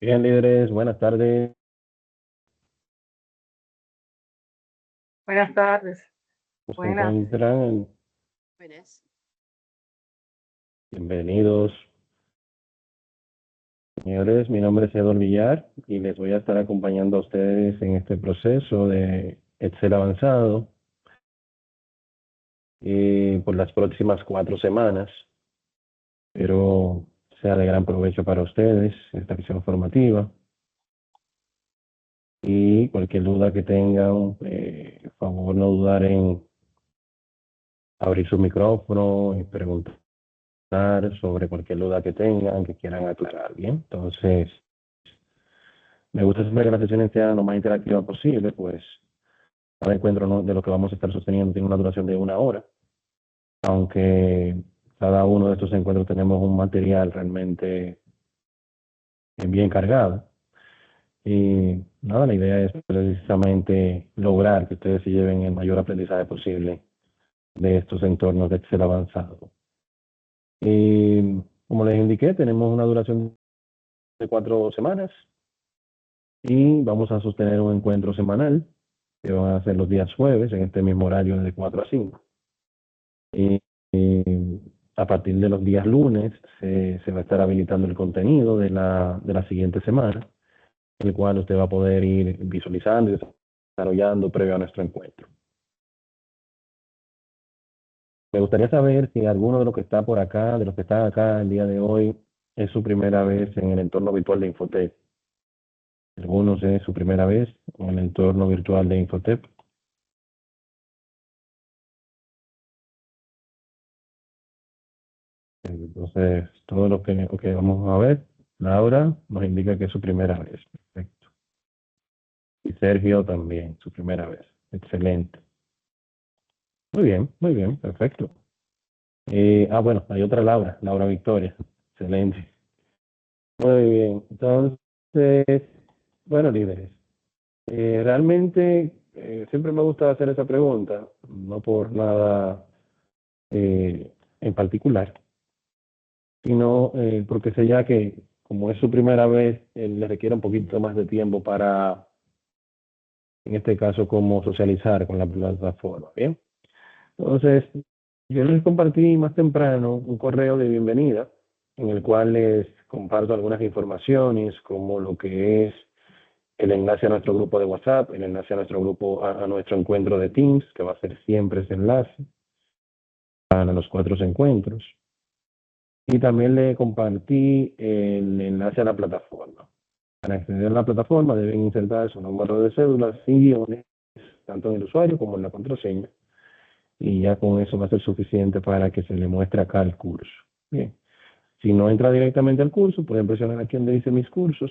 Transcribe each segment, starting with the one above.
Bien, líderes, buenas tardes. Buenas tardes. ¿Cómo se Buenas. encuentran? Buenas. Bienvenidos. Señores, mi nombre es Eduardo Villar y les voy a estar acompañando a ustedes en este proceso de Excel avanzado por las próximas 4 semanas. Espero sea de gran provecho para ustedes esta acción formativa. Y cualquier duda que tengan, por favor no dudar en abrir su micrófono y preguntar sobre cualquier duda que tengan, que quieran aclarar. Bien, entonces, me gusta siempre que las sesiones sean lo más interactivas posible, pues cada encuentro, ¿no?, de lo que vamos a estar sosteniendo tiene una duración de 1 hora, aunque cada uno de estos encuentros tenemos un material realmente bien cargado. Y nada, la idea es precisamente lograr que ustedes se lleven el mayor aprendizaje posible de estos entornos de Excel avanzado. Y como les indiqué, tenemos una duración de 4 semanas y vamos a sostener un encuentro semanal que van a ser los días jueves en este mismo horario de 4 a 5. Y a partir de los días lunes se va a estar habilitando el contenido de la siguiente semana, el cual usted va a poder ir visualizando y desarrollando previo a nuestro encuentro. Me gustaría saber si alguno de los que está por acá, de los que están acá el día de hoy, es su primera vez en el entorno virtual de Infotep. Algunos es su primera vez en el entorno virtual de Infotep. Entonces, todo lo que vamos a ver, Laura nos indica que es su primera vez. Perfecto. Y Sergio también, su primera vez. Excelente. Muy bien, perfecto. Bueno, hay otra Laura, Laura Victoria. Excelente. Muy bien. Entonces, bueno, líderes, realmente siempre me gusta hacer esa pregunta, no por nada en particular, sino porque sé ya que como es su primera vez, le requiere un poquito más de tiempo para, en este caso, como socializar con la plataforma. Bien, entonces yo les compartí más temprano un correo de bienvenida en el cual les comparto algunas informaciones como lo que es el enlace a nuestro grupo de WhatsApp, el enlace a nuestro grupo, a nuestro encuentro de Teams, que va a ser siempre ese enlace para los 4 encuentros. Y también le compartí el enlace a la plataforma. Para acceder a la plataforma deben insertar su número de cédula sin guiones, tanto en el usuario como en la contraseña. Y ya con eso va a ser suficiente para que se le muestre acá el curso. Bien. Si no entra directamente al curso, pueden presionar aquí donde dice mis cursos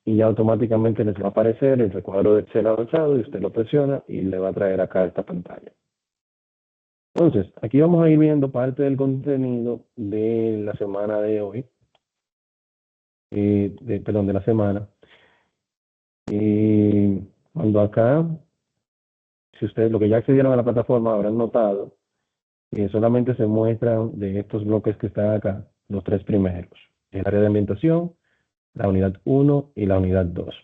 y ya automáticamente les va a aparecer el recuadro de Excel avanzado y usted lo presiona y le va a traer acá esta pantalla. Entonces, aquí vamos a ir viendo parte del contenido de la semana de hoy, de la semana. Y cuando acá, si ustedes lo que ya accedieron a la plataforma habrán notado que solamente se muestran de estos bloques que están acá, los 3 primeros, el área de ambientación, la unidad 1 y la unidad 2,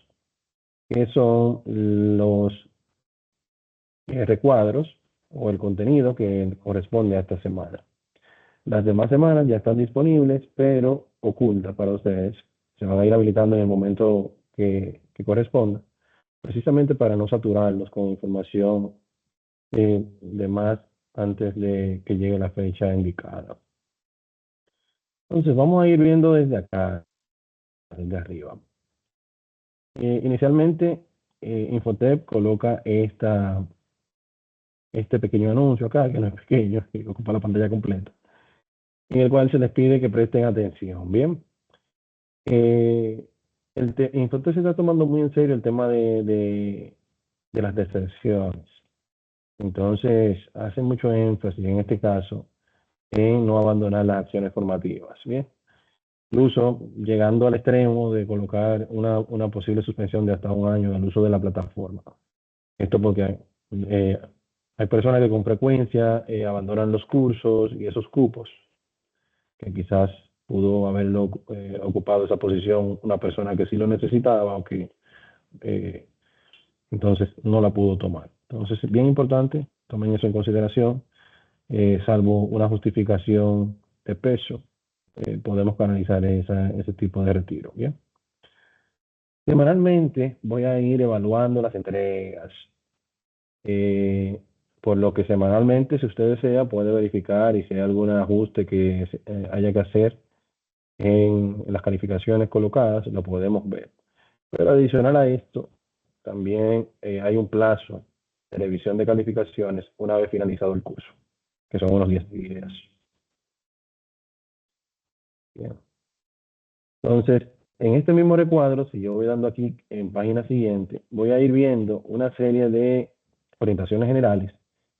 que son los recuadros o el contenido que corresponde a esta semana. Las demás semanas ya están disponibles, pero ocultas para ustedes. Se van a ir habilitando en el momento que corresponda, precisamente para no saturarlos con información de más antes de que llegue la fecha indicada. Entonces, vamos a ir viendo desde acá, desde arriba. Inicialmente, Infotep coloca este pequeño anuncio acá, que no es pequeño, que ocupa la pantalla completa, en el cual se les pide que presten atención. Bien, Infotep se está tomando muy en serio el tema de las deserciones. Entonces, hace mucho énfasis en este caso en no abandonar las acciones formativas. Bien, incluso llegando al extremo de colocar una posible suspensión de hasta un año del uso de la plataforma. Esto porque hay personas que con frecuencia abandonan los cursos y esos cupos, que quizás pudo haberlo ocupado esa posición una persona que sí lo necesitaba o que eh, entonces no la pudo tomar. Entonces es bien importante, tomen eso en consideración, salvo una justificación de peso, podemos canalizar ese tipo de retiro. ¿Bien? Semanalmente voy a ir evaluando las entregas. Eh, por lo que semanalmente, si usted desea, puede verificar y si hay algún ajuste que haya que hacer en las calificaciones colocadas, lo podemos ver. Pero adicional a esto, también hay un plazo de revisión de calificaciones una vez finalizado el curso, que son unos 10 días. Bien. Entonces, en este mismo recuadro, si yo voy dando aquí en página siguiente, voy a ir viendo una serie de orientaciones generales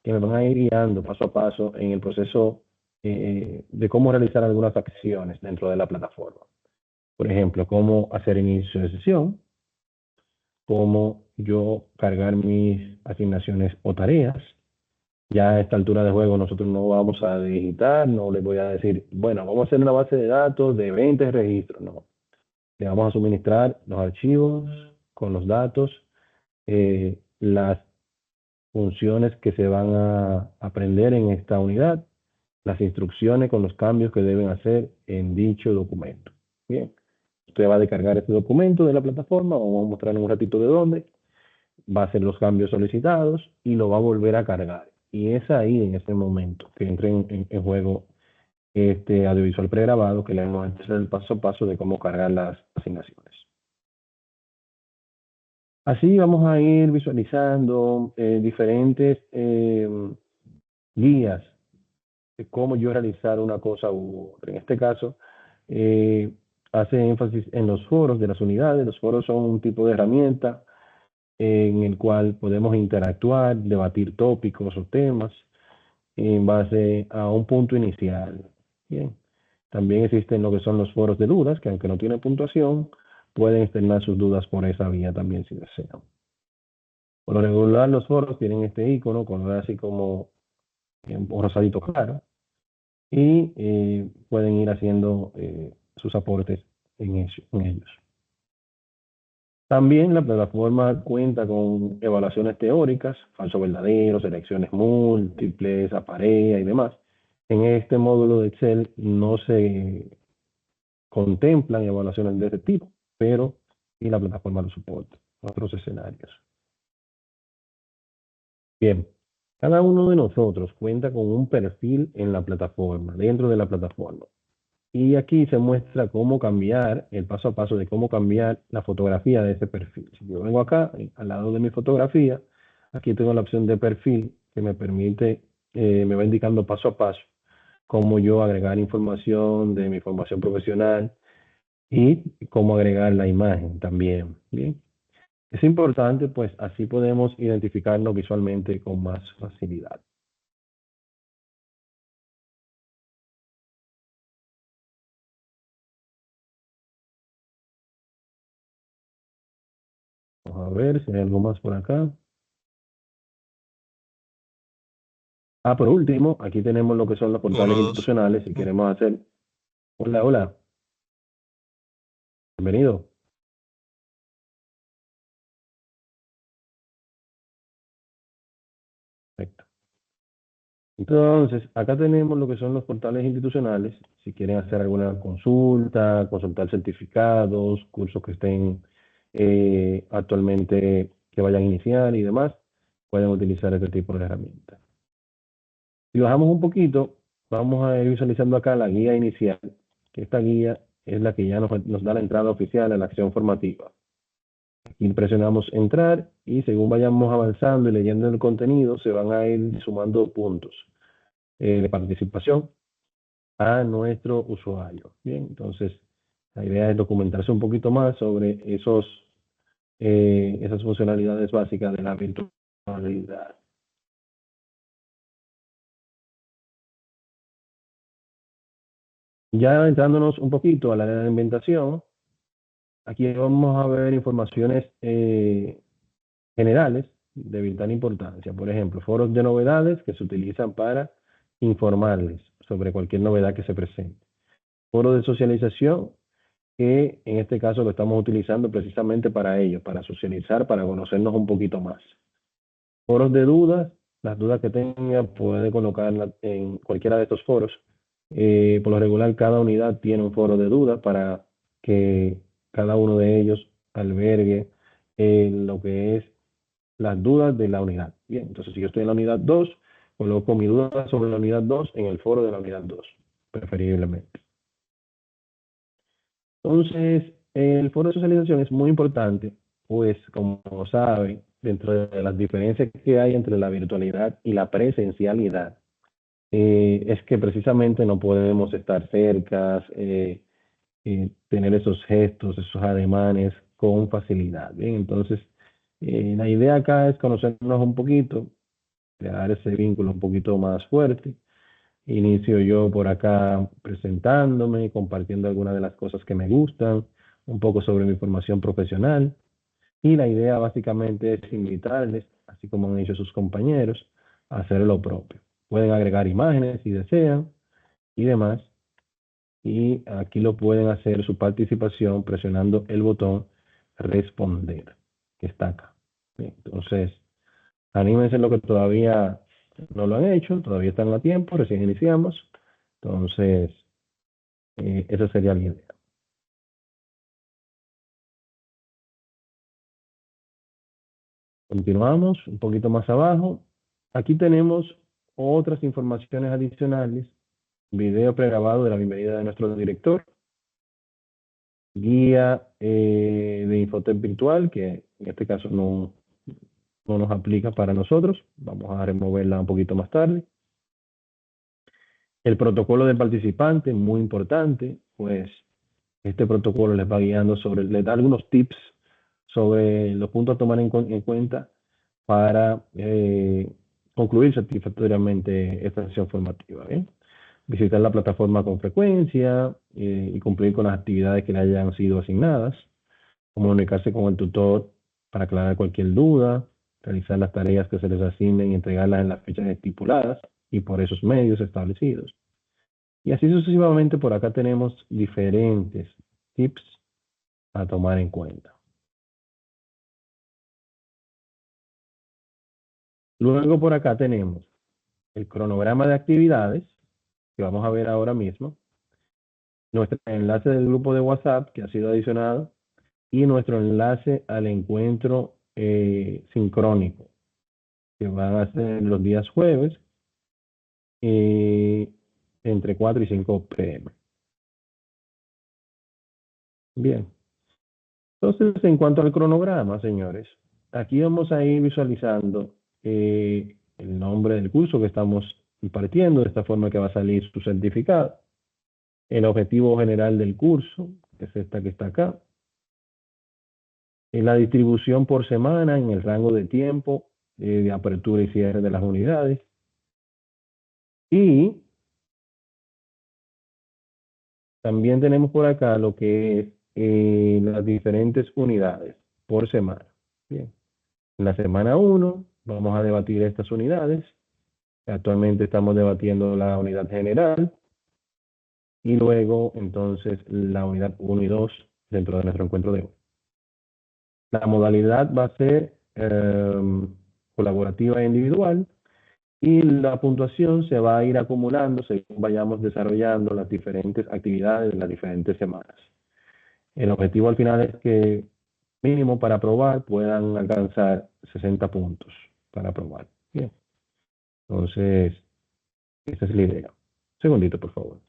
que me van a ir guiando paso a paso en el proceso de cómo realizar algunas acciones dentro de la plataforma. Por ejemplo, cómo hacer inicio de sesión, cómo yo cargar mis asignaciones o tareas. Ya a esta altura de juego nosotros no vamos a digitar, no les voy a decir, bueno, vamos a hacer una base de datos de 20 registros, no. Le vamos a suministrar los archivos con los datos, las funciones que se van a aprender en esta unidad, las instrucciones con los cambios que deben hacer en dicho documento. Bien, usted va a descargar este documento de la plataforma, vamos a mostrar en un ratito de dónde, va a hacer los cambios solicitados y lo va a volver a cargar. Y es ahí, en ese momento, que entra en juego este audiovisual pregrabado que le vamos a hacer el paso a paso de cómo cargar las asignaciones. Así vamos a ir visualizando diferentes guías de cómo yo realizar una cosa u otra. En este caso, eh, hace énfasis en los foros de las unidades. Los foros son un tipo de herramienta en el cual podemos interactuar, debatir tópicos o temas en base a un punto inicial. Bien. También existen lo que son los foros de dudas, que aunque no tienen puntuación, pueden externar sus dudas por esa vía también si desean. Por lo regular, los foros tienen este icono, color así como un rosadito claro, y pueden ir haciendo sus aportes en ellos. También la plataforma cuenta con evaluaciones teóricas, falso verdadero, selecciones múltiples, aparea y demás. En este módulo de Excel no se contemplan evaluaciones de este tipo, pero sí la plataforma lo soporta, otros escenarios. Bien, cada uno de nosotros cuenta con un perfil en la plataforma, dentro de la plataforma. Y aquí se muestra cómo cambiar, el paso a paso de cómo cambiar la fotografía de ese perfil. Si yo vengo acá, al lado de mi fotografía, aquí tengo la opción de perfil que me permite, me va indicando paso a paso cómo yo agregar información de mi formación profesional y cómo agregar la imagen también. Bien. Es importante, pues así podemos identificarnos visualmente con más facilidad. Vamos a ver si hay algo más por acá. Por último, aquí tenemos lo que son los portales institucionales. Si queremos hacer... Hola, hola. Bienvenido. Perfecto. Entonces, acá tenemos lo que son los portales institucionales. Si quieren hacer alguna consulta, consultar certificados, cursos que estén actualmente que vayan a iniciar y demás, pueden utilizar este tipo de herramientas. Si bajamos un poquito, vamos a ir visualizando acá la guía inicial, que esta guía es la que ya nos da la entrada oficial a la acción formativa. Aquí presionamos entrar y según vayamos avanzando y leyendo el contenido, se van a ir sumando puntos de participación a nuestro usuario. Bien, entonces la idea es documentarse un poquito más sobre esas funcionalidades básicas de la virtualidad. Ya entrándonos un poquito a la área de inventación, aquí vamos a ver informaciones generales de vital importancia. Por ejemplo, foros de novedades que se utilizan para informarles sobre cualquier novedad que se presente. Foro de socialización, que en este caso lo estamos utilizando precisamente para ello, para socializar, para conocernos un poquito más. Foros de dudas, las dudas que tenga puede colocarlas en cualquiera de estos foros. Por lo regular, cada unidad tiene un foro de dudas para que cada uno de ellos albergue lo que es las dudas de la unidad. Bien, entonces si yo estoy en la unidad 2, coloco mi duda sobre la unidad 2 en el foro de la unidad 2, preferiblemente. Entonces, el foro de socialización es muy importante, pues como saben, dentro de las diferencias que hay entre la virtualidad y la presencialidad, es que precisamente no podemos estar cerca, tener esos gestos, esos ademanes con facilidad. Bien, entonces, la idea acá es conocernos un poquito, crear ese vínculo un poquito más fuerte. Inicio yo por acá presentándome, compartiendo algunas de las cosas que me gustan, un poco sobre mi formación profesional. Y la idea básicamente es invitarles, así como han hecho sus compañeros, a hacer lo propio. Pueden agregar imágenes si desean y demás. Y aquí lo pueden hacer su participación presionando el botón responder, que está acá. Bien, entonces, anímense en lo que todavía no lo han hecho, todavía están a tiempo, recién iniciamos. Entonces, esa sería la idea. Continuamos un poquito más abajo. Aquí tenemos otras informaciones adicionales, video pregrabado de la bienvenida de nuestro director, guía de Infotep virtual, que en este caso no nos aplica para nosotros. Vamos a removerla un poquito más tarde. El protocolo del participante, muy importante, pues este protocolo les va guiando les da algunos tips sobre los puntos a tomar en cuenta para concluir satisfactoriamente esta sesión formativa. ¿Bien? Visitar la plataforma con frecuencia y cumplir con las actividades que le hayan sido asignadas, comunicarse con el tutor para aclarar cualquier duda, realizar las tareas que se les asignen y entregarlas en las fechas estipuladas y por esos medios establecidos. Y así sucesivamente, por acá tenemos diferentes tips a tomar en cuenta. Luego por acá tenemos el cronograma de actividades, que vamos a ver ahora mismo, nuestro enlace del grupo de WhatsApp que ha sido adicionado y nuestro enlace al encuentro sincrónico, que van a ser los días jueves entre 4 y 5 p.m. Bien, entonces en cuanto al cronograma, señores, aquí vamos a ir visualizando el nombre del curso que estamos impartiendo, de esta forma que va a salir su certificado, el objetivo general del curso, que es esta que está acá, la distribución por semana en el rango de tiempo de apertura y cierre de las unidades, y también tenemos por acá lo que es las diferentes unidades por semana. Bien. En la semana 1 vamos a debatir estas unidades. Actualmente estamos debatiendo la unidad general y luego entonces la unidad 1 y 2 dentro de nuestro encuentro de hoy. La modalidad va a ser colaborativa e individual y la puntuación se va a ir acumulando según vayamos desarrollando las diferentes actividades de las diferentes semanas. El objetivo al final es que mínimo para aprobar puedan alcanzar 60 puntos para aprobar. Bien. Entonces, esa es la idea. Un segundito, por favor.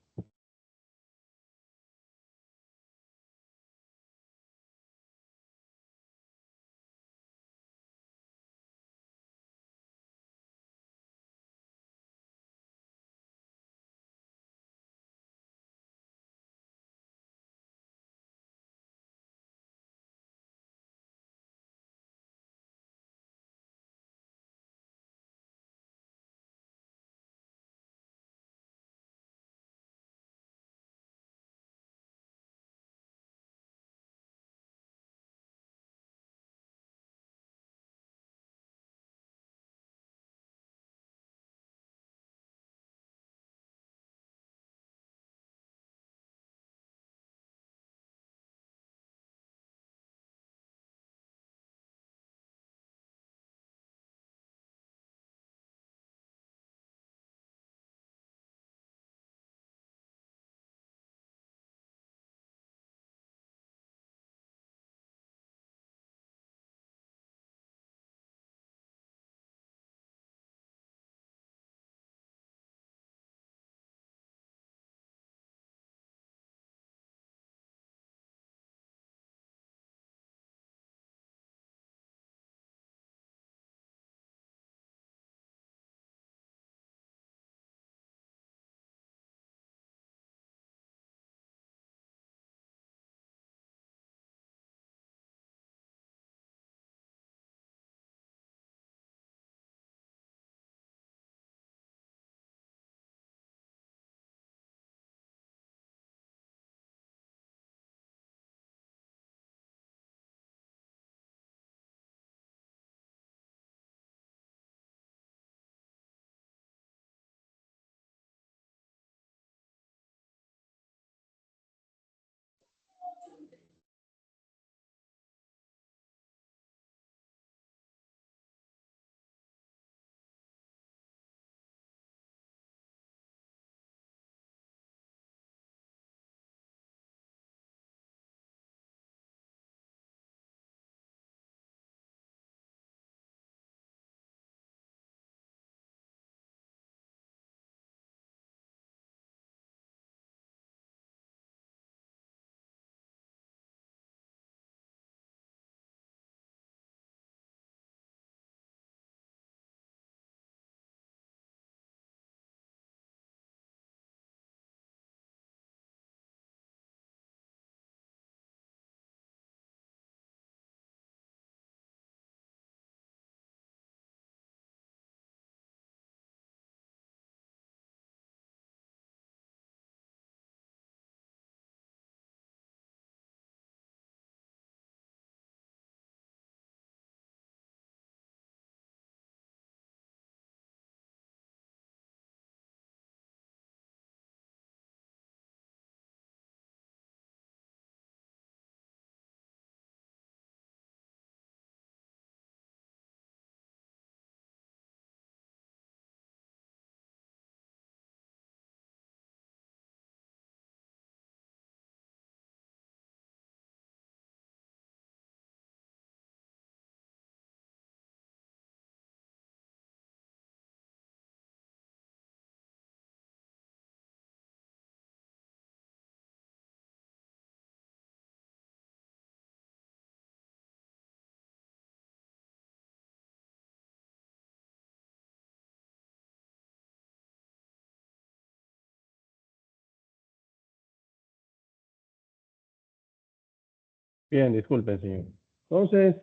Bien, disculpen, señor. Entonces,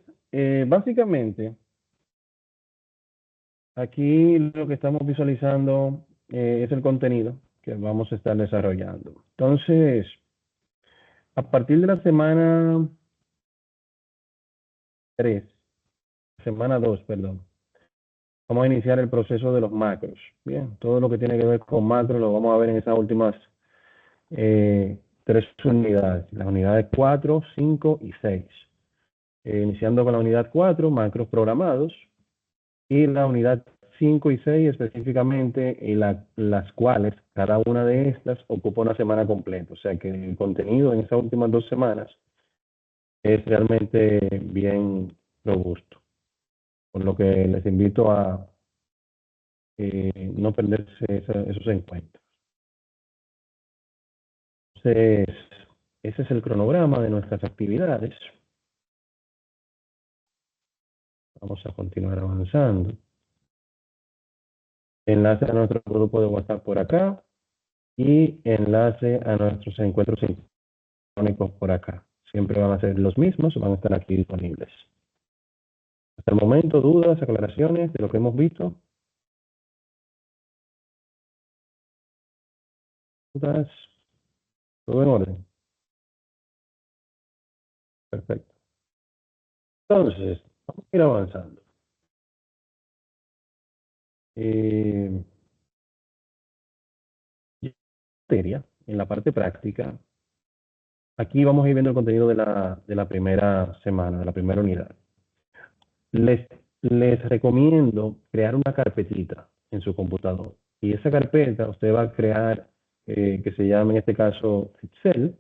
básicamente, aquí lo que estamos visualizando es el contenido que vamos a estar desarrollando. Entonces, a partir de la semana 3, semana 2, perdón, vamos a iniciar el proceso de los macros. Bien, todo lo que tiene que ver con macros lo vamos a ver en esas últimas 3 unidades, las unidades 4, 5 y 6. Iniciando con la unidad 4, macros programados, y la unidad 5 y 6 específicamente, las cuales cada una de estas ocupa una semana completa. O sea que el contenido en estas últimas 2 semanas es realmente bien robusto, por lo que les invito a no perderse esos encuentros. Entonces, ese es el cronograma de nuestras actividades. Vamos a continuar avanzando. Enlace a nuestro grupo de WhatsApp por acá y enlace a nuestros encuentros sincrónicos por acá. Siempre van a ser los mismos, van a estar aquí disponibles. Hasta el momento, dudas, aclaraciones de lo que hemos visto. ¿Dudas? ¿Todo en orden? Perfecto. Entonces, vamos a ir avanzando. Eh, materia, en la parte práctica, aquí vamos a ir viendo el contenido de la primera semana, de la primera unidad. Les, les recomiendo crear una carpetita en su computador. Y esa carpeta usted va a crear, que se llama en este caso Excel,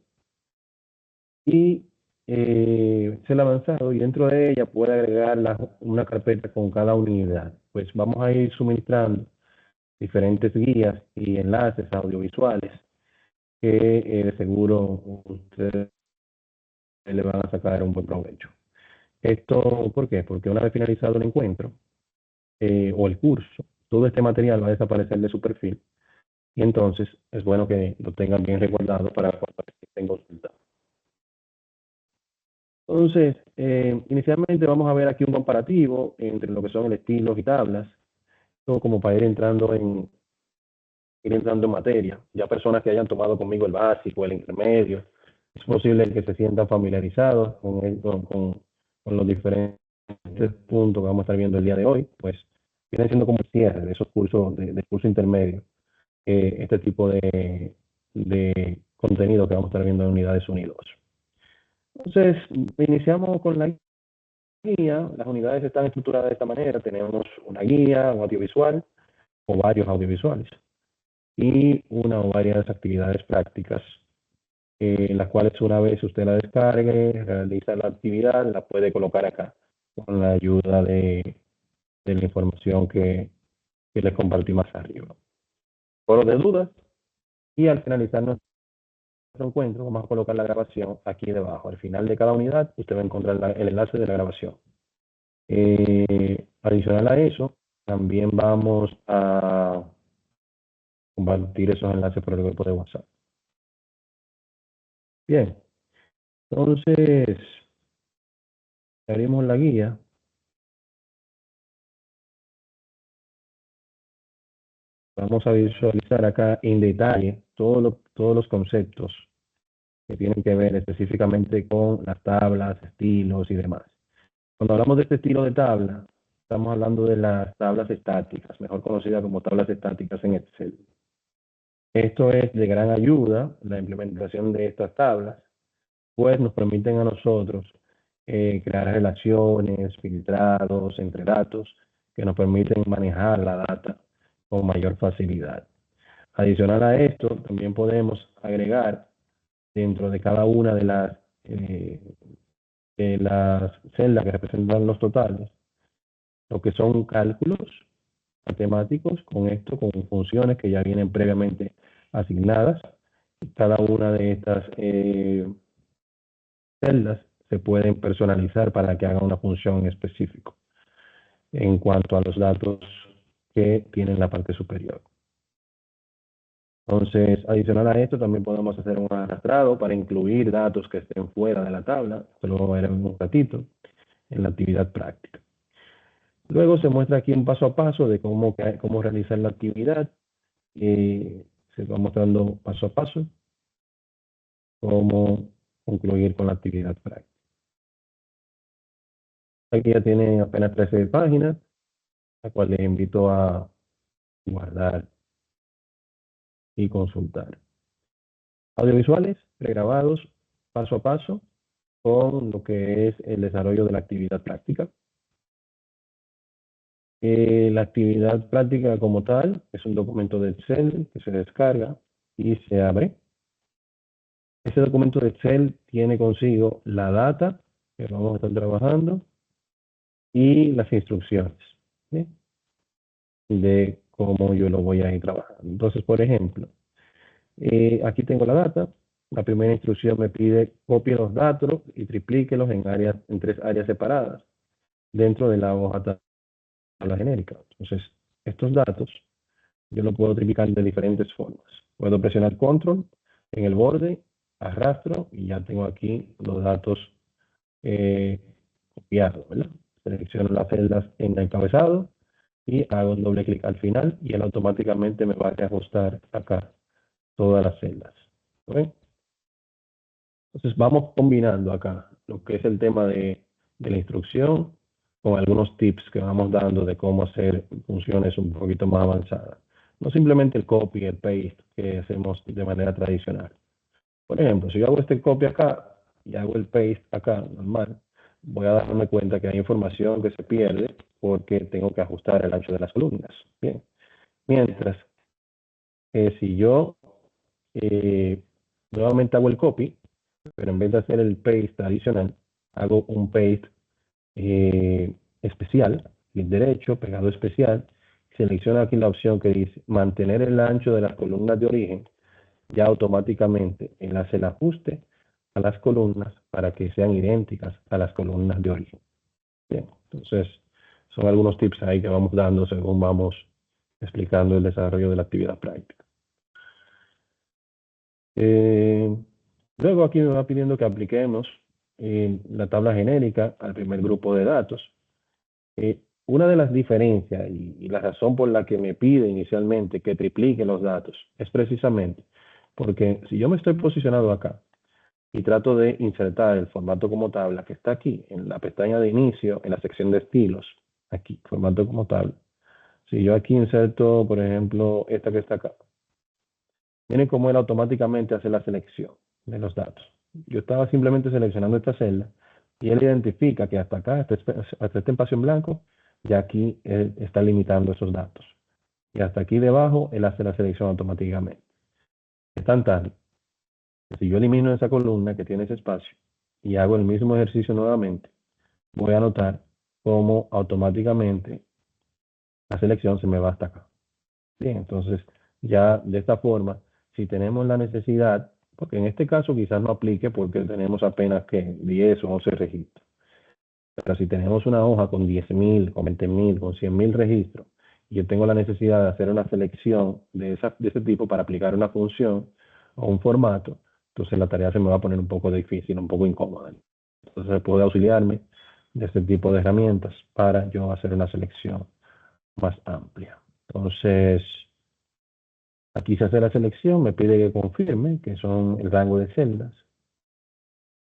y Excel avanzado, y dentro de ella puede agregar una carpeta con cada unidad. Pues vamos a ir suministrando diferentes guías y enlaces audiovisuales que de seguro ustedes le van a sacar un buen provecho. Esto, ¿por qué? Porque una vez finalizado el encuentro o el curso, todo este material va a desaparecer de su perfil y entonces es bueno que lo tengan bien resguardado para cuando estén consultando. Entonces, inicialmente vamos a ver aquí un comparativo entre lo que son el estilos y tablas, todo como para ir entrando en materia. Ya personas que hayan tomado conmigo el básico, el intermedio, es posible que se sientan familiarizados con los diferentes puntos que vamos a estar viendo el día de hoy, pues vienen siendo como el cierre de esos cursos, de curso intermedio, este tipo de contenido que vamos a estar viendo en unidades unidos. Entonces, iniciamos con la guía. Las unidades están estructuradas de esta manera. Tenemos una guía, un audiovisual o varios audiovisuales y una o varias actividades prácticas, las cuales una vez usted la descargue, realiza la actividad, la puede colocar acá con la ayuda de la información que les compartí más arriba. Foro de dudas y al finalizar nuestro encuentro vamos a colocar la grabación aquí debajo. Al final de cada unidad usted va a encontrar el enlace de la grabación. Adicional a eso, también vamos a compartir esos enlaces por el grupo de WhatsApp. Bien, entonces haremos la guía. Vamos a visualizar acá en detalle todos los conceptos que tienen que ver específicamente con las tablas, estilos y demás. Cuando hablamos de este estilo de tabla, estamos hablando de las tablas estáticas, mejor conocidas como tablas estáticas en Excel. Esto es de gran ayuda, la implementación de estas tablas, pues nos permiten a nosotros crear relaciones, filtrados entre datos, que nos permiten manejar la data con mayor facilidad. Adicional a esto, también podemos agregar dentro de cada una de las celdas que representan los totales, lo que son cálculos matemáticos con esto, con funciones que ya vienen previamente asignadas. Cada una de estas celdas se pueden personalizar para que haga una función en específico en cuanto a los datos que tienen la parte superior. Entonces, adicional a esto, también podemos hacer un arrastrado para incluir datos que estén fuera de la tabla. Esto lo vamos a ver en un ratito en la actividad práctica. Luego se muestra aquí un paso a paso de cómo realizar la actividad. Se va mostrando paso a paso cómo concluir con la actividad práctica. Aquí ya tiene apenas 13 páginas, la cual les invito a guardar y consultar. Audiovisuales pregrabados paso a paso con lo que es el desarrollo de la actividad práctica. La actividad práctica como tal es un documento de Excel que se descarga y se abre. Ese documento de Excel tiene consigo la data que vamos a estar trabajando y las instrucciones, ¿sí? De cómo yo lo voy a ir trabajando. Entonces, por ejemplo, aquí tengo la data. La primera instrucción me pide copie los datos y triplíquelos en 3 áreas separadas dentro de la hoja tabla genérica. Entonces, estos datos yo los puedo triplicar de diferentes formas. Puedo presionar control en el borde, arrastro y ya tengo aquí los datos copiados, ¿verdad? Selecciono las celdas en el encabezado y hago un doble clic al final y él automáticamente me va a reajustar acá todas las celdas. ¿Ok? Entonces vamos combinando acá lo que es el tema de la instrucción con algunos tips que vamos dando de cómo hacer funciones un poquito más avanzadas. No simplemente el copy y el paste que hacemos de manera tradicional. Por ejemplo, si yo hago este copy acá y hago el paste acá, normal, voy a darme cuenta que hay información que se pierde porque tengo que ajustar el ancho de las columnas. Bien. Mientras que si yo eh, nuevamente hago el copy, pero en vez de hacer el paste adicional, hago un paste especial, clic derecho, pegado especial, selecciono aquí la opción que dice mantener el ancho de las columnas de origen, ya automáticamente él hace el ajuste a las columnas para que sean idénticas a las columnas de origen. Bien, entonces son algunos tips ahí que vamos dando según vamos explicando el desarrollo de la actividad práctica. Eh, Luego aquí me va pidiendo que apliquemos la tabla genérica al primer grupo de datos. Una de las diferencias y la razón por la que me pide inicialmente que triplique los datos es precisamente porque si yo me estoy posicionado acá y trato de insertar el formato como tabla que está aquí en la pestaña de inicio, en la sección de estilos, aquí, formato como tabla. Si yo aquí inserto, por ejemplo, esta que está acá, miren cómo él automáticamente hace la selección de los datos. Yo estaba simplemente seleccionando esta celda y él identifica que hasta acá, hasta este espacio en blanco, ya aquí él está limitando esos datos. Y hasta aquí debajo, él hace la selección automáticamente. Es tan tal que si yo elimino esa columna que tiene ese espacio y hago el mismo ejercicio nuevamente, voy a notar cómo automáticamente la selección se me va hasta acá. Bien, entonces ya de esta forma, si tenemos la necesidad, porque en este caso quizás no aplique porque tenemos apenas que 10 o 11 registros, pero si tenemos una hoja con 10.000, con 20.000, con 100.000 registros, y yo tengo la necesidad de hacer una selección de ese tipo para aplicar una función o un formato, entonces la tarea se me va a poner un poco difícil, un poco incómoda. Entonces puedo auxiliarme de este tipo de herramientas para yo hacer una selección más amplia. Entonces, aquí se hace la selección, me pide que confirme, que son el rango de celdas.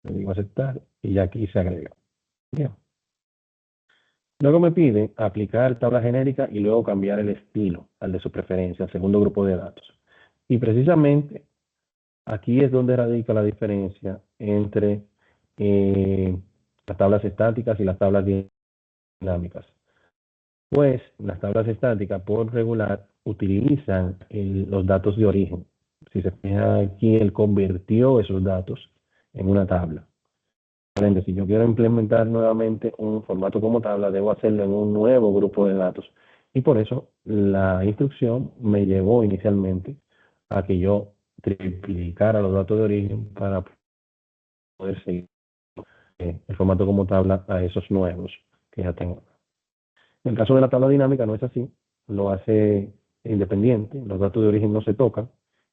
Le digo aceptar y ya aquí se agrega. Bien. Luego me pide aplicar tabla genérica y luego cambiar el estilo al de su preferencia, al segundo grupo de datos. Y precisamente aquí es donde radica la diferencia entre las tablas estáticas y las tablas dinámicas. Pues las tablas estáticas por regular utilizan los datos de origen. Si se fija aquí, él convirtió esos datos en una tabla. Si yo quiero implementar nuevamente un formato como tabla, debo hacerlo en un nuevo grupo de datos. Y por eso la instrucción me llevó inicialmente a que yo triplicara los datos de origen para poder seguir el formato como tabla a esos nuevos que ya tengo. En el caso de la tabla dinámica no es así, lo hace independiente, los datos de origen no se tocan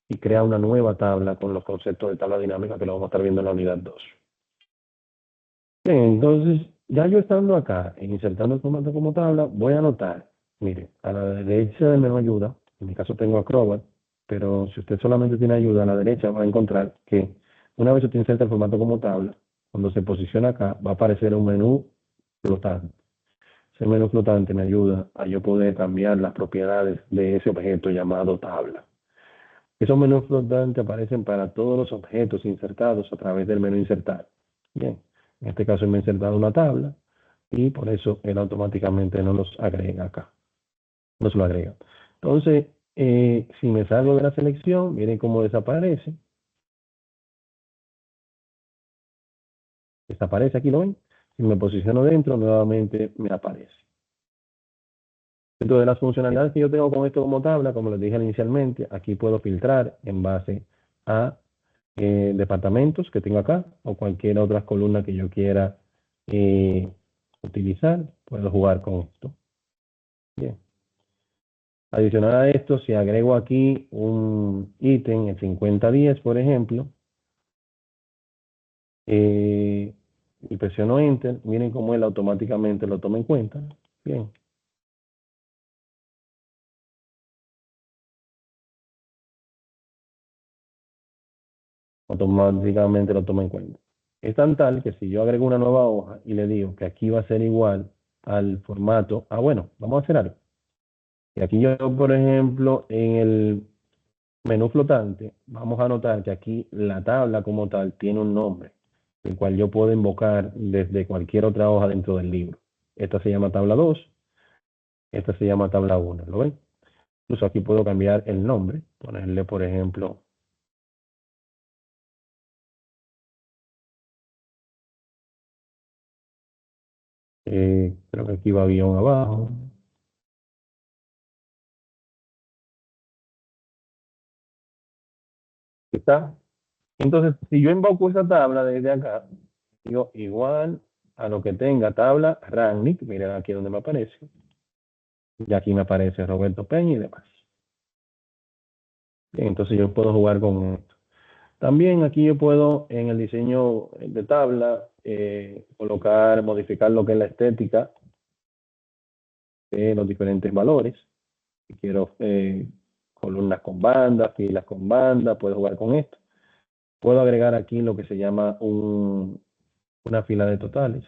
y crea una nueva tabla con los conceptos de tabla dinámica que lo vamos a estar viendo en la unidad 2. Bien, entonces, ya yo estando acá e insertando el formato como tabla, voy a anotar, mire, a la derecha del menú ayuda, en mi caso tengo Acrobat, pero si usted solamente tiene ayuda, a la derecha va a encontrar que una vez usted inserta el formato como tabla, cuando se posiciona acá, va a aparecer un menú flotante. Ese menú flotante me ayuda a yo poder cambiar las propiedades de ese objeto llamado tabla. Esos menús flotantes aparecen para todos los objetos insertados a través del menú insertar. Bien, en este caso me he insertado una tabla y por eso él automáticamente no los agrega acá. No se lo agrega. Entonces, si me salgo de la selección, miren cómo desaparece. Desaparece aquí, ¿lo ven? Si me posiciono dentro, nuevamente me aparece. Dentro de las funcionalidades que yo tengo con esto como tabla, como les dije inicialmente, aquí puedo filtrar en base a departamentos que tengo acá o cualquier otra columna que yo quiera utilizar. Puedo jugar con esto. Bien. Adicional a esto, si agrego aquí un ítem, el 5010, por ejemplo, y presiono Enter, miren cómo él automáticamente lo toma en cuenta. Bien. Automáticamente lo toma en cuenta. Es tan tal que si yo agrego una nueva hoja y le digo que aquí va a ser igual al formato, bueno, vamos a hacer algo. Y aquí yo, por ejemplo, en el menú flotante, vamos a notar que aquí la tabla como tal tiene un nombre, el cual yo puedo invocar desde cualquier otra hoja dentro del libro. Esta se llama tabla 2, esta se llama tabla 1, ¿lo ven? Incluso aquí puedo cambiar el nombre, ponerle, por ejemplo, creo que aquí va guión abajo. ¿Está? Entonces, si yo invoco esa tabla desde acá, digo igual a lo que tenga tabla Rangnick, miren aquí donde me aparece, y aquí me aparece Roberto Peña y demás. Bien, entonces yo puedo jugar con esto. También aquí yo puedo en el diseño de tabla colocar, modificar lo que es la estética de los diferentes valores. Si quiero columnas con banda, filas con banda, puedo jugar con esto. Puedo agregar aquí lo que se llama una fila de totales.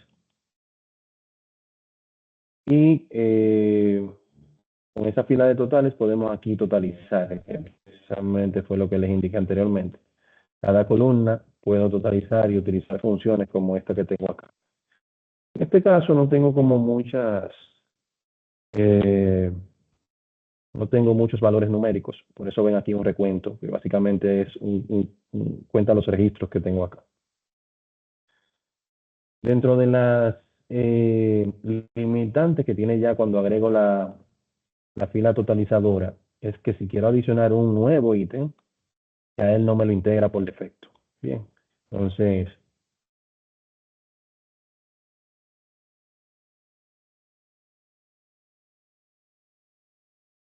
Y con esa fila de totales podemos aquí totalizar. Precisamente fue lo que les indiqué anteriormente. Cada columna puedo totalizar y utilizar funciones como esta que tengo acá. En este caso no tengo como eh, no tengo muchos valores numéricos. Por eso ven aquí un recuento, que básicamente es cuenta los registros que tengo acá. Dentro de las limitantes que tiene ya cuando agrego la fila totalizadora, es que si quiero adicionar un nuevo ítem, ya él no me lo integra por defecto. Bien, entonces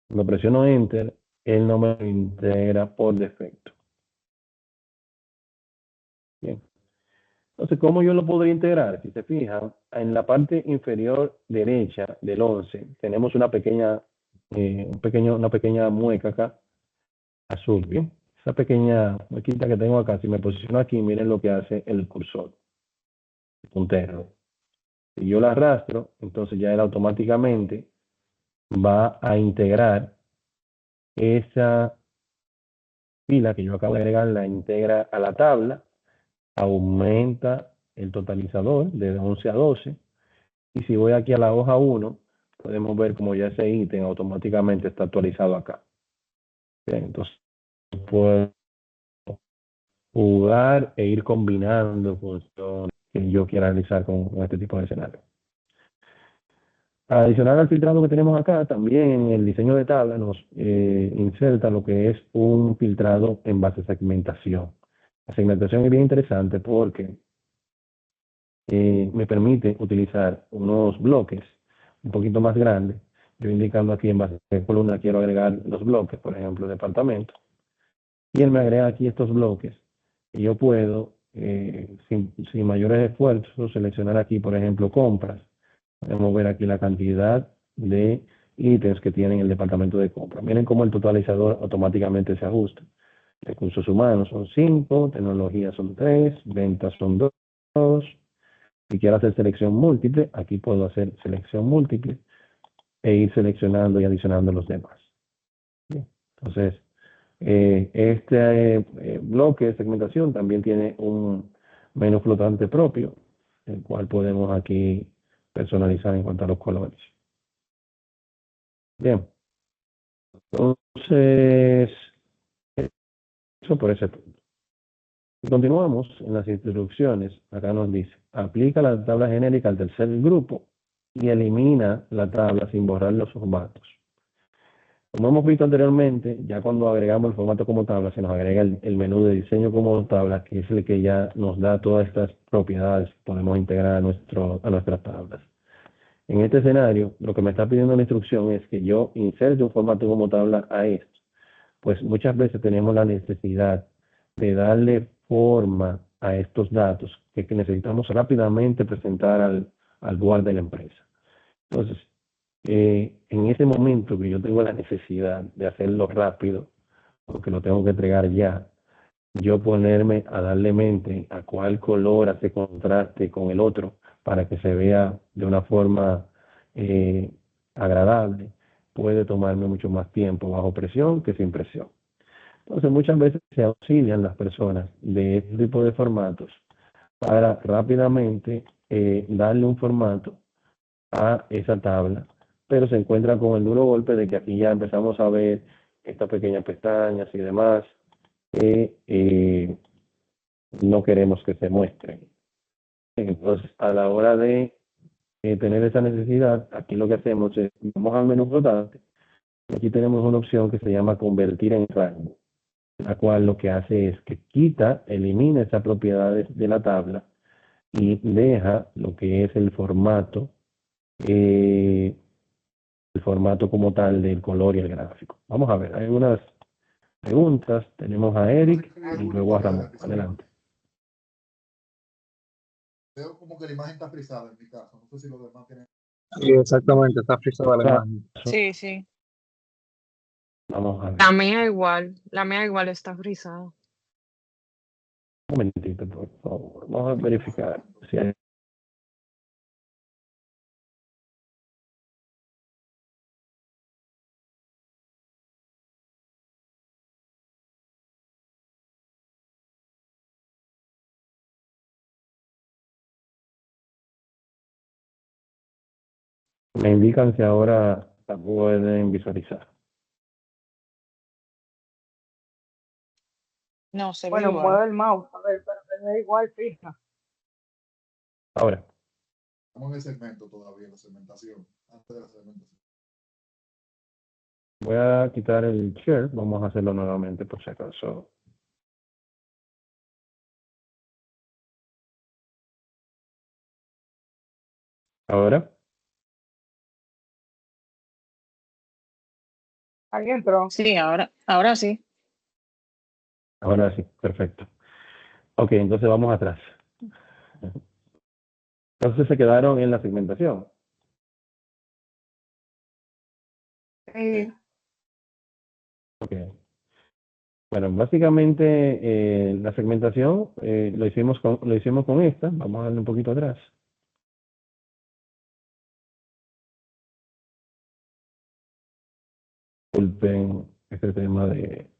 lo presiono Enter, él no me lo integra por defecto. Bien, entonces, ¿cómo yo lo podría integrar? Si se fijan, en la parte inferior derecha del 11 tenemos una pequeña mueca acá, azul, ¿bien? Esa pequeña muequita que tengo acá, si me posiciono aquí, miren lo que hace el cursor, el puntero. Si yo la arrastro, entonces ya él automáticamente va a integrar esa fila que yo acabo de agregar, la integra a la tabla, aumenta el totalizador de 11 a 12. Y si voy aquí a la hoja 1, podemos ver como ya ese ítem automáticamente está actualizado acá. Bien, entonces puedo jugar e ir combinando funciones que yo quiera realizar con este tipo de escenario. Adicional al filtrado que tenemos acá, también en el diseño de tabla nos inserta lo que es un filtrado en base a segmentación. La segmentación es bien interesante porque me permite utilizar unos bloques un poquito más grandes. Yo indicando aquí en base a columna quiero agregar los bloques, por ejemplo, departamento. Y él me agrega aquí estos bloques. Y yo puedo, sin mayores esfuerzos, seleccionar aquí, por ejemplo, compras. Podemos ver aquí la cantidad de ítems que tiene el departamento de compras. Miren cómo el totalizador automáticamente se ajusta. Recursos humanos son 5, tecnología son 3, ventas son 2. Si quiero hacer selección múltiple, aquí puedo hacer selección múltiple e ir seleccionando y adicionando los demás. Bien. Entonces, este bloque de segmentación también tiene un menú flotante propio, el cual podemos aquí personalizar en cuanto a los colores. Bien, entonces, eso por ese punto. Y continuamos en las instrucciones. Acá nos dice, aplica la tabla genérica al tercer grupo y elimina la tabla sin borrar los formatos. Como hemos visto anteriormente, ya cuando agregamos el formato como tabla, se nos agrega el menú de diseño como tabla, que es el que ya nos da todas estas propiedades que podemos integrar a nuestras tablas. En este escenario, lo que me está pidiendo la instrucción es que yo inserte un formato como tabla a esto. Pues muchas veces tenemos la necesidad de darle forma a estos datos que necesitamos rápidamente presentar al board de la empresa. Entonces, en ese momento que yo tengo la necesidad de hacerlo rápido, porque lo tengo que entregar ya, yo ponerme a darle mente a cuál color hace contraste con el otro para que se vea de una forma eh, agradable, puede tomarme mucho más tiempo bajo presión que sin presión. Entonces, muchas veces se auxilian las personas de este tipo de formatos para rápidamente darle un formato a esa tabla, pero se encuentra con el duro golpe de que aquí ya empezamos a ver estas pequeñas pestañas y demás que no queremos que se muestren. Entonces, a la hora de tener esa necesidad, aquí lo que hacemos es, vamos al menú flotante, y aquí tenemos una opción que se llama convertir en rango, la cual lo que hace es que quita, elimina esas propiedades de la tabla y deja lo que es eh, el formato como tal del color y el gráfico. Vamos a ver, hay unas preguntas. Tenemos a Eric y luego a Ramón. Adelante. Veo como que la imagen está frisada en mi caso. No sé si los demás tienen. Sí, exactamente, está frisada la imagen. Sí, sí. Vamos a ver. La mía igual está frisada. Un momentito, por favor. Vamos a verificar si hay. Me indican si ahora la pueden visualizar. No, se ve Bueno, igual. mueve el mouse, a ver, pero se ve igual, fija. Ahora, Estamos en el segmento todavía, la segmentación. Antes de la segmentación. voy a quitar el share. Vamos a hacerlo nuevamente por si acaso. Ahora, Ahí entró. Sí, ahora sí. ahora sí, perfecto. Ok, entonces vamos atrás. Entonces se quedaron en la segmentación. Sí. Ok. Bueno, básicamente la segmentación lo hicimos con esta. Vamos a darle un poquito atrás. Disculpen este tema de...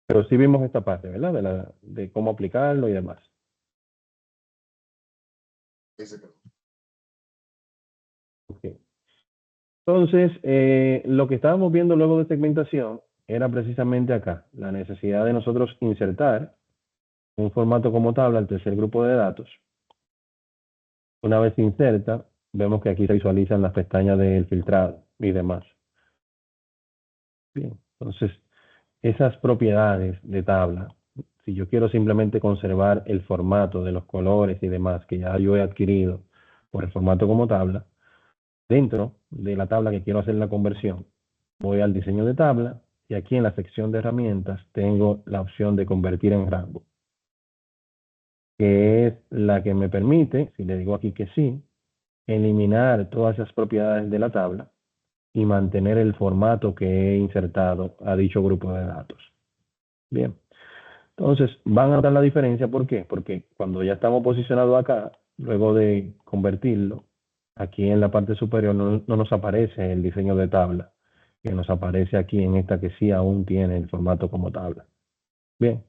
Pero sí vimos esta parte, ¿verdad? De cómo aplicarlo y demás. Ahí se quedó. Okay. Entonces, lo que estábamos viendo luego de segmentación era precisamente acá, la necesidad de nosotros insertar un formato como tabla al tercer grupo de datos. Una vez se inserta, vemos que aquí se visualizan las pestañas del filtrado y demás. Bien, entonces, esas propiedades de tabla, si yo quiero simplemente conservar el formato de los colores y demás que ya yo he adquirido por el formato como tabla, dentro de la tabla que quiero hacer la conversión, voy al diseño de tabla y aquí en la sección de herramientas tengo la opción de convertir en rango, que es la que me permite, si le digo aquí que sí, eliminar todas esas propiedades de la tabla y mantener el formato que he insertado a dicho grupo de datos. Bien, entonces van a notar la diferencia. ¿Por qué? Porque cuando ya estamos posicionados acá, luego de convertirlo, aquí en la parte superior no nos aparece el diseño de tabla, que nos aparece aquí en esta que sí aún tiene el formato como tabla. Bien,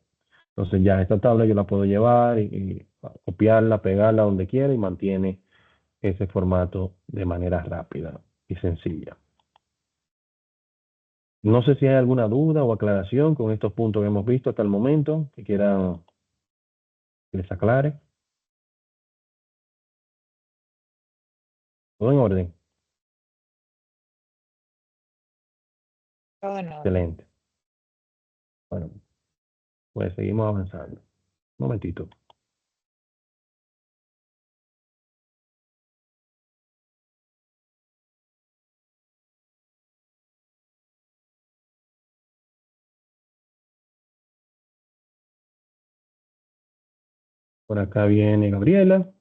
entonces ya esta tabla yo la puedo llevar y copiarla, pegarla donde quiera y mantiene ese formato de manera rápida y sencilla. No sé si hay alguna duda o aclaración con estos puntos que hemos visto hasta el momento, que quieran les aclare. Todo en orden. Todo en orden. Excelente. Bueno, pues seguimos avanzando. Un momentito. Por acá viene Gabriela.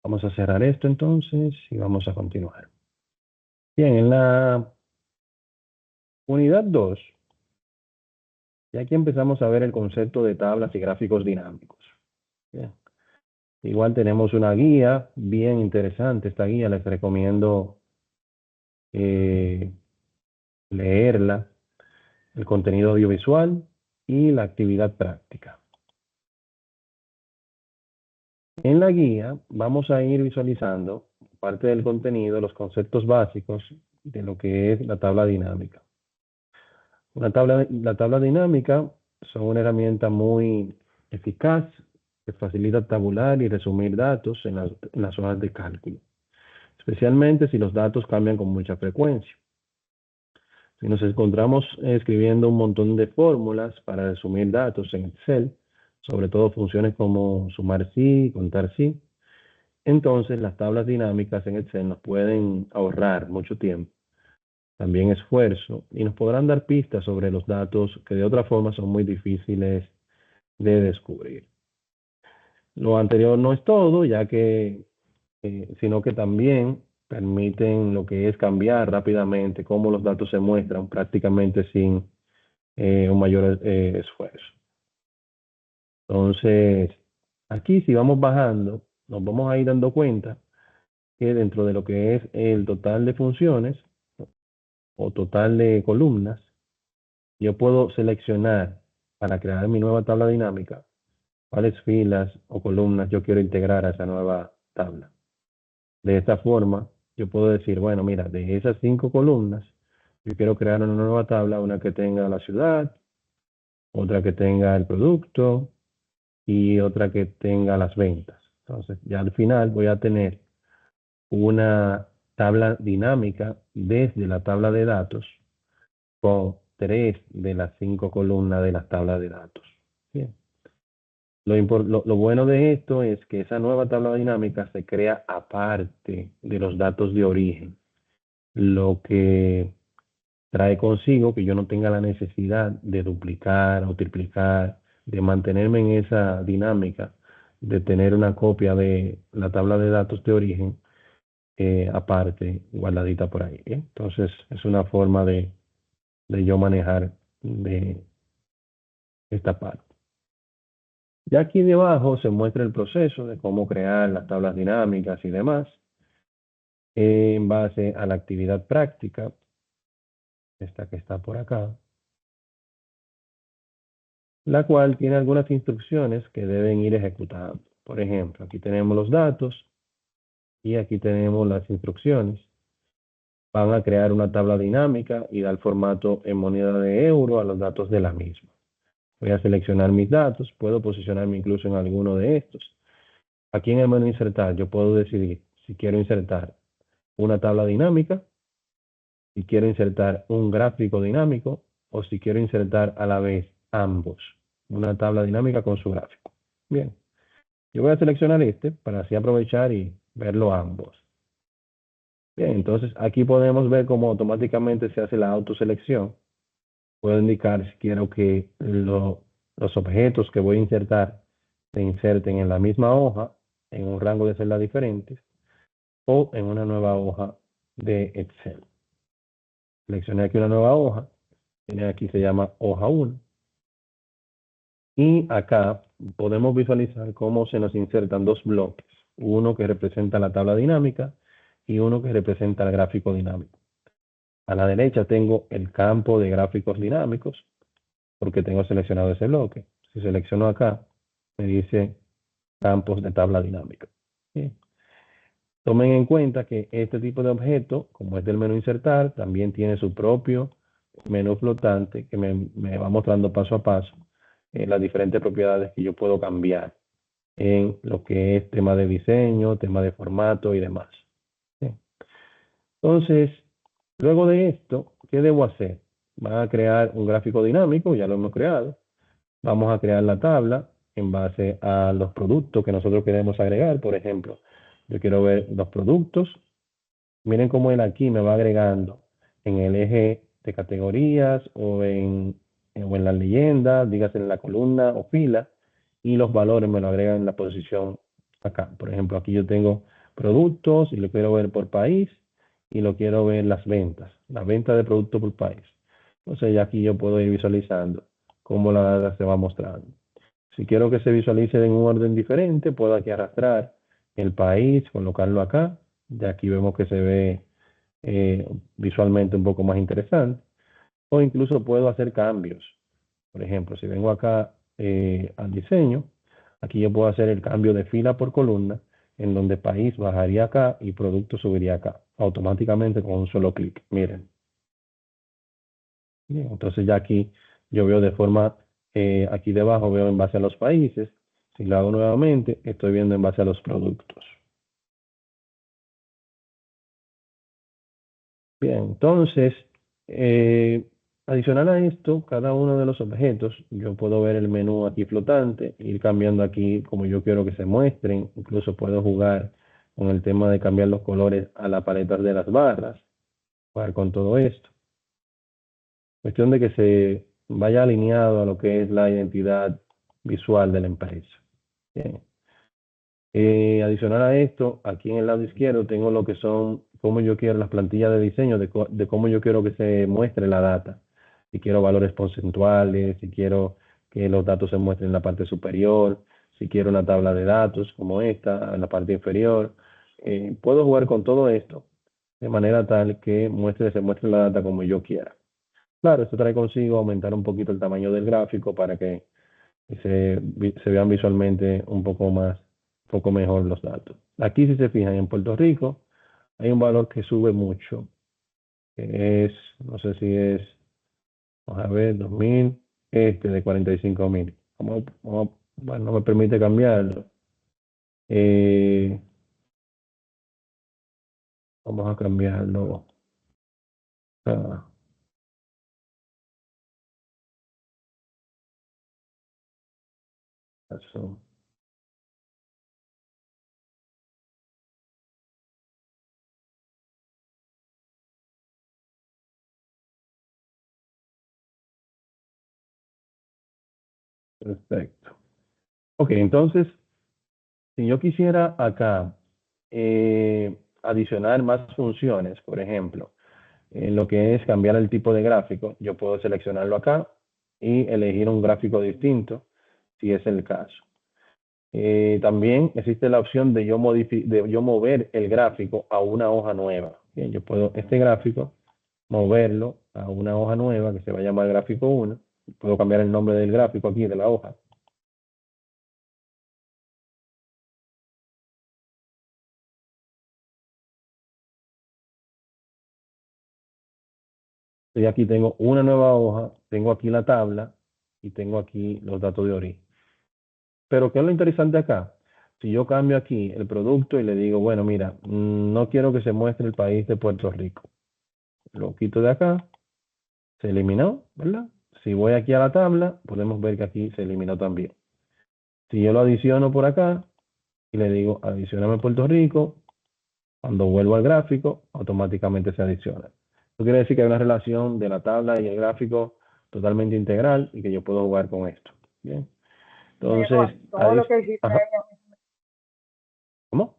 Vamos a cerrar esto entonces y vamos a continuar. Bien, en la unidad 2, ya aquí empezamos a ver el concepto de tablas y gráficos dinámicos. Bien. Igual tenemos una guía bien interesante. Esta guía les recomiendo leerla, el contenido audiovisual y la actividad práctica. En la guía vamos a ir visualizando parte del contenido, los conceptos básicos de lo que es la tabla dinámica. La tabla dinámica son una herramienta muy eficaz que facilita tabular y resumir datos en las hojas de cálculo, especialmente si los datos cambian con mucha frecuencia. Si nos encontramos escribiendo un montón de fórmulas para resumir datos en Excel, sobre todo funciones como sumar sí, contar sí, entonces las tablas dinámicas en Excel nos pueden ahorrar mucho tiempo, también esfuerzo, y nos podrán dar pistas sobre los datos que de otra forma son muy difíciles de descubrir. Lo anterior no es todo, ya que, sino que también permiten lo que es cambiar rápidamente cómo los datos se muestran prácticamente sin un mayor esfuerzo. Entonces, aquí si vamos bajando, nos vamos a ir dando cuenta que dentro de lo que es el total de funciones o total de columnas, yo puedo seleccionar para crear mi nueva tabla dinámica cuáles filas o columnas yo quiero integrar a esa nueva tabla. De esta forma, yo puedo decir, bueno, mira, de esas 5 columnas, yo quiero crear una nueva tabla, una que tenga la ciudad, otra que tenga el producto y otra que tenga las ventas. Entonces, ya al final voy a tener una tabla dinámica desde la tabla de datos con 3 de las 5 columnas de la tabla de datos. Bien. Lo bueno de esto es que esa nueva tabla dinámica se crea aparte de los datos de origen, lo que trae consigo que yo no tenga la necesidad de duplicar o triplicar, de mantenerme en esa dinámica, de tener una copia de la tabla de datos de origen aparte, guardadita por ahí. Entonces, es una forma de yo manejar de esta parte. Ya aquí debajo se muestra el proceso de cómo crear las tablas dinámicas y demás en base a la actividad práctica, esta que está por acá, la cual tiene algunas instrucciones que deben ir ejecutando. Por ejemplo, aquí tenemos los datos y aquí tenemos las instrucciones. Van a crear una tabla dinámica y dar formato en moneda de euro a los datos de la misma. Voy a seleccionar mis datos, puedo posicionarme incluso en alguno de estos. Aquí en el menú insertar yo puedo decidir si quiero insertar una tabla dinámica, si quiero insertar un gráfico dinámico o si quiero insertar a la vez ambos, una tabla dinámica con su gráfico. Bien, yo voy a seleccionar este para así aprovechar y verlo ambos. Bien, entonces aquí podemos ver cómo automáticamente se hace la autoselección. Puedo indicar si quiero que los objetos que voy a insertar se inserten en la misma hoja, en un rango de celdas diferentes, o en una nueva hoja de Excel. Seleccioné aquí una nueva hoja, tiene aquí se llama hoja 1. Y acá podemos visualizar cómo se nos insertan dos bloques, uno que representa la tabla dinámica y uno que representa el gráfico dinámico. A la derecha tengo el campo de gráficos dinámicos, porque tengo seleccionado ese bloque. Si selecciono acá, me dice campos de tabla dinámica. Bien. Tomen en cuenta que este tipo de objeto, como es del menú insertar, también tiene su propio menú flotante que me va mostrando paso a paso las diferentes propiedades que yo puedo cambiar en lo que es tema de diseño, tema de formato y demás. ¿Sí? Entonces, luego de esto, ¿qué debo hacer? Van a crear un gráfico dinámico, ya lo hemos creado. Vamos a crear la tabla en base a los productos que nosotros queremos agregar. Por ejemplo, yo quiero ver los productos. Miren cómo él aquí me va agregando en el eje de categorías o en la leyenda, dígase en la columna o fila, y los valores me lo agregan en la posición acá. Por ejemplo, aquí yo tengo productos y lo quiero ver por país y lo quiero ver las ventas de producto por país. Entonces ya aquí yo puedo ir visualizando cómo la data se va mostrando. Si quiero que se visualice en un orden diferente, puedo aquí arrastrar el país, colocarlo acá. Ya aquí vemos que se ve visualmente un poco más interesante. O incluso puedo hacer cambios. Por ejemplo, si vengo acá al diseño, aquí yo puedo hacer el cambio de fila por columna, en donde país bajaría acá y producto subiría acá, automáticamente con un solo clic. Miren. Bien, entonces ya aquí yo veo de forma, aquí debajo veo en base a los países. Si lo hago nuevamente, estoy viendo en base a los productos. Bien, entonces, adicional a esto, cada uno de los objetos, yo puedo ver el menú aquí flotante, ir cambiando aquí como yo quiero que se muestren. Incluso puedo jugar con el tema de cambiar los colores a las paletas de las barras, jugar con todo esto. Cuestión de que se vaya alineado a lo que es la identidad visual de la empresa. Bien. Adicional a esto, aquí en el lado izquierdo tengo lo que son, cómo yo quiero las plantillas de diseño, de cómo yo quiero que se muestre la data. Si quiero valores porcentuales, si quiero que los datos se muestren en la parte superior, si quiero una tabla de datos como esta, en la parte inferior. Puedo jugar con todo esto de manera tal que se muestre la data como yo quiera. Claro, esto trae consigo aumentar un poquito el tamaño del gráfico para que se vean visualmente un poco mejor los datos. Aquí, si se fijan, en Puerto Rico hay un valor que sube mucho, que es, no sé si es, vamos a ver, 2000, de 45.000. Bueno, no me permite cambiarlo. Eh, Vamos a cambiarlo. Ah, eso. Perfecto. Ok, entonces, si yo quisiera acá adicionar más funciones, por ejemplo, en lo que es cambiar el tipo de gráfico, yo puedo seleccionarlo acá y elegir un gráfico distinto, si es el caso. También existe la opción de yo mover el gráfico a una hoja nueva. Bien, yo puedo este gráfico moverlo a una hoja nueva que se va a llamar gráfico 1. Puedo cambiar el nombre del gráfico aquí, de la hoja. Y aquí tengo una nueva hoja, tengo aquí la tabla y tengo aquí los datos de origen. Pero ¿qué es lo interesante acá? Si yo cambio aquí el producto y le digo, bueno, mira, no quiero que se muestre el país de Puerto Rico. Lo quito de acá, se eliminó, ¿verdad? Si voy aquí a la tabla, podemos ver que aquí se eliminó también. Si yo lo adiciono por acá y le digo, adicioname Puerto Rico, cuando vuelvo al gráfico, automáticamente se adiciona. Eso quiere decir que hay una relación de la tabla y el gráfico totalmente integral y que yo puedo jugar con esto. Bien. Entonces, todo lo que hiciste, ajá. ¿Cómo?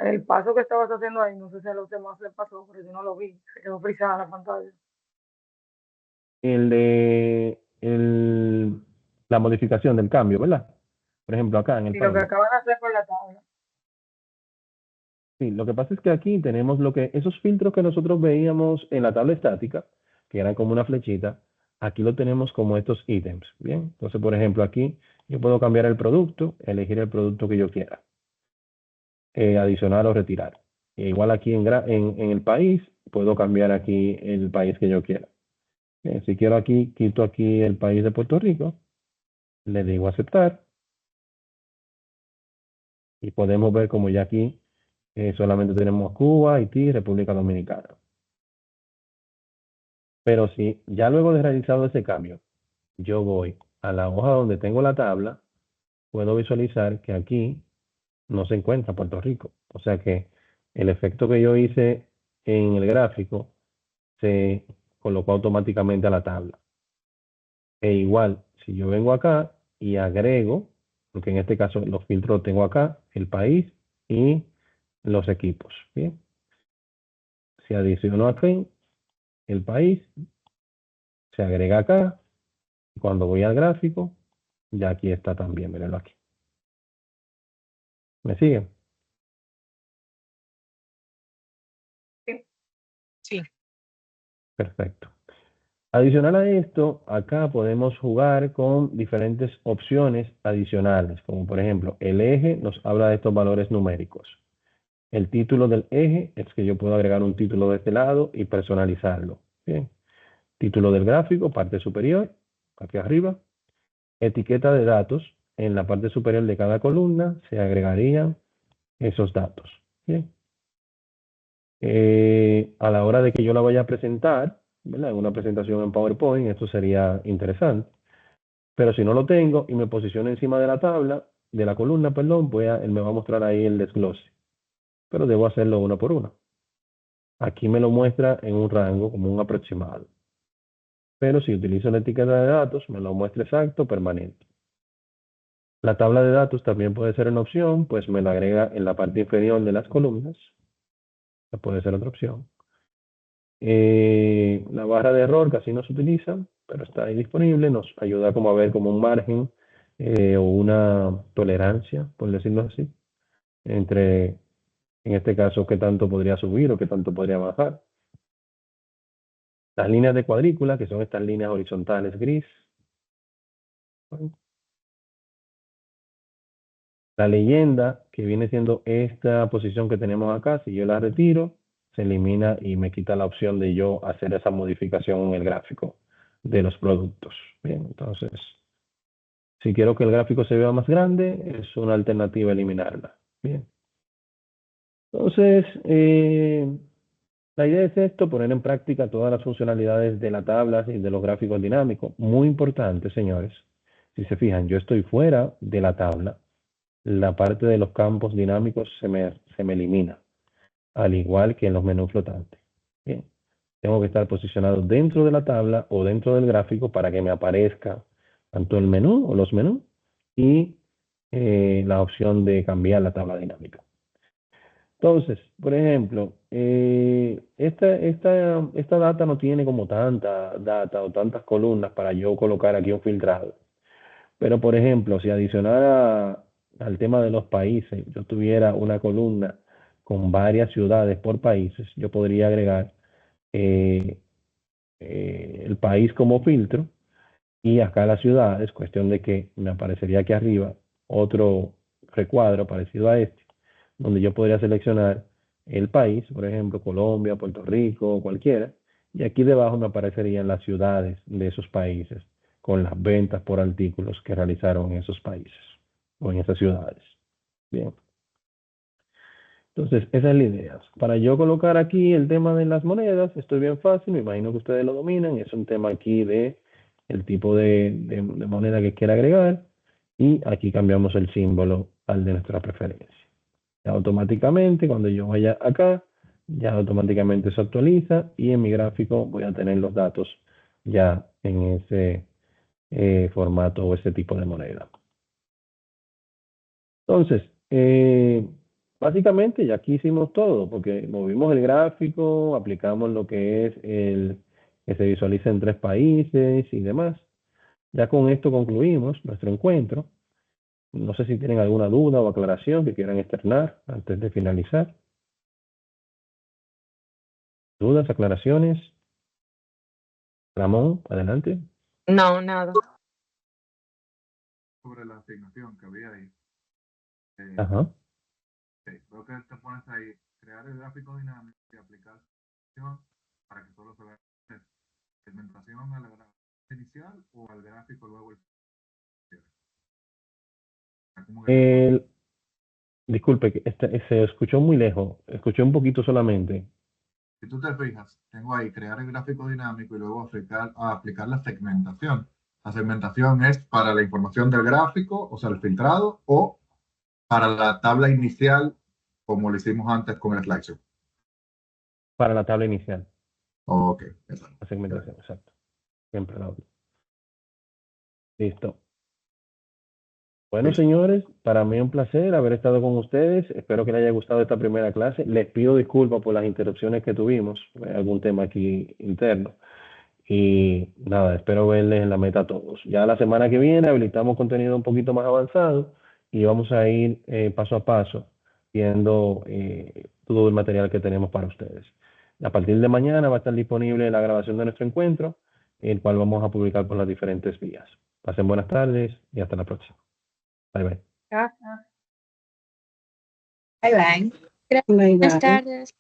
el paso que estabas haciendo ahí, no sé si a los demás le pasó, pero yo no lo vi, se quedó frisada la pantalla. La modificación del cambio, ¿verdad? Por ejemplo, acá en el Y lo que país. acaban de hacer con la tabla. Sí, lo que pasa es que aquí tenemos esos filtros que nosotros veíamos en la tabla estática, que eran como una flechita, aquí lo tenemos como estos ítems, ¿bien? Entonces, por ejemplo, aquí yo puedo cambiar el producto, elegir el producto que yo quiera, adicionar o retirar. Igual aquí en el país, puedo cambiar aquí el país que yo quiera. Si quiero aquí, quito aquí el país de Puerto Rico, le digo aceptar y podemos ver como ya aquí solamente tenemos Cuba, Haití y República Dominicana. Pero si ya luego de realizado ese cambio, yo voy a la hoja donde tengo la tabla, puedo visualizar que aquí no se encuentra Puerto Rico. O sea que el efecto que yo hice en el gráfico se colocó automáticamente a la tabla. E igual, si yo vengo acá y agrego, porque en este caso los filtros los tengo acá, el país y los equipos. ¿Bien? Si adiciono aquí el país, se agrega acá. Cuando voy al gráfico, ya aquí está también, mírenlo aquí. ¿Me siguen? Sí. Perfecto. Adicional a esto, acá podemos jugar con diferentes opciones adicionales, como por ejemplo, el eje nos habla de estos valores numéricos. El título del eje es que yo puedo agregar un título de este lado y personalizarlo. Bien. Título del gráfico, parte superior, aquí arriba. Etiqueta de datos, en la parte superior de cada columna se agregarían esos datos. Bien. A la hora de que yo la vaya a presentar, ¿verdad? En una presentación en PowerPoint, esto sería interesante. Pero si no lo tengo y me posiciono encima de la tabla, de la columna, perdón, él me va a mostrar ahí el desglose. Pero debo hacerlo una por una. Aquí me lo muestra en un rango como un aproximado. Pero si utilizo la etiqueta de datos, me lo muestra exacto, permanente. La tabla de datos también puede ser una opción, pues me la agrega en la parte inferior de las columnas. Esa puede ser otra opción. La barra de error casi no se utiliza, pero está ahí disponible. Nos ayuda como a ver como un margen o una tolerancia, por decirlo así, entre, en este caso, qué tanto podría subir o qué tanto podría bajar. Las líneas de cuadrícula, que son estas líneas horizontales gris. La leyenda, que viene siendo esta posición que tenemos acá, si yo la retiro, se elimina y me quita la opción de yo hacer esa modificación en el gráfico de los productos. Bien, entonces, si quiero que el gráfico se vea más grande, es una alternativa eliminarla. Bien. Entonces, la idea es esto, poner en práctica todas las funcionalidades de la tabla y de los gráficos dinámicos. Muy importante, señores. Si se fijan, yo estoy fuera de la tabla. La parte de los campos dinámicos se me elimina, al igual que en los menús flotantes. Bien. Tengo que estar posicionado dentro de la tabla o dentro del gráfico para que me aparezca tanto el menú o los menús y la opción de cambiar la tabla dinámica. Entonces, por ejemplo, esta data no tiene como tanta data o tantas columnas para yo colocar aquí un filtrado. Pero, por ejemplo, si adicionara al tema de los países, yo tuviera una columna con varias ciudades por países, yo podría agregar eh, el país como filtro y acá las ciudades, cuestión de que me aparecería aquí arriba otro recuadro parecido a este, donde yo podría seleccionar el país, por ejemplo, Colombia, Puerto Rico, cualquiera, y aquí debajo me aparecerían las ciudades de esos países con las ventas por artículos que realizaron en esos países o en esas ciudades. Bien. Entonces, esa es la idea. Para yo colocar aquí el tema de las monedas, esto es bien fácil, me imagino que ustedes lo dominan, es un tema aquí de el tipo de moneda que quiera agregar y aquí cambiamos el símbolo al de nuestra preferencia. Ya automáticamente, cuando yo vaya acá, ya automáticamente se actualiza y en mi gráfico voy a tener los datos ya en ese formato o ese tipo de moneda. Entonces, básicamente ya aquí hicimos todo, porque movimos el gráfico, aplicamos lo que es el que se visualiza en 3 países y demás. Ya con esto concluimos nuestro encuentro. No sé si tienen alguna duda o aclaración que quieran externar antes de finalizar. ¿Dudas, aclaraciones? Ramón, adelante. No, nada. Sobre la asignación que había ahí. Ajá. Creo que te pones ahí, crear el gráfico dinámico y aplicar para que solo se vea. segmentación a la gráfica inicial o al gráfico luego el como que Disculpe, que se escuchó muy lejos, escuché un poquito solamente. si tú te fijas, tengo ahí crear el gráfico dinámico y luego aplicar la segmentación. La segmentación es para la información del gráfico, o sea, el filtrado, o para la tabla inicial, como lo hicimos antes con el slideshow. Para la tabla inicial, Ok, exacto. la segmentación, exacto. Siempre la otra. Listo. Bueno, Listo. señores, para mí es un placer haber estado con ustedes. Espero que les haya gustado esta primera clase. Les pido disculpas por las interrupciones que tuvimos, algún tema aquí interno. Y nada, espero verles en la meta a todos. Ya la semana que viene habilitamos contenido un poquito más avanzado y vamos a ir paso a paso viendo todo el material que tenemos para ustedes. A partir de mañana va a estar disponible la grabación de nuestro encuentro, el cual vamos a publicar por las diferentes vías. Pasen buenas tardes y hasta la próxima. Bye bye. Gracias. Bye bye. Bye, Buenas bye. tardes.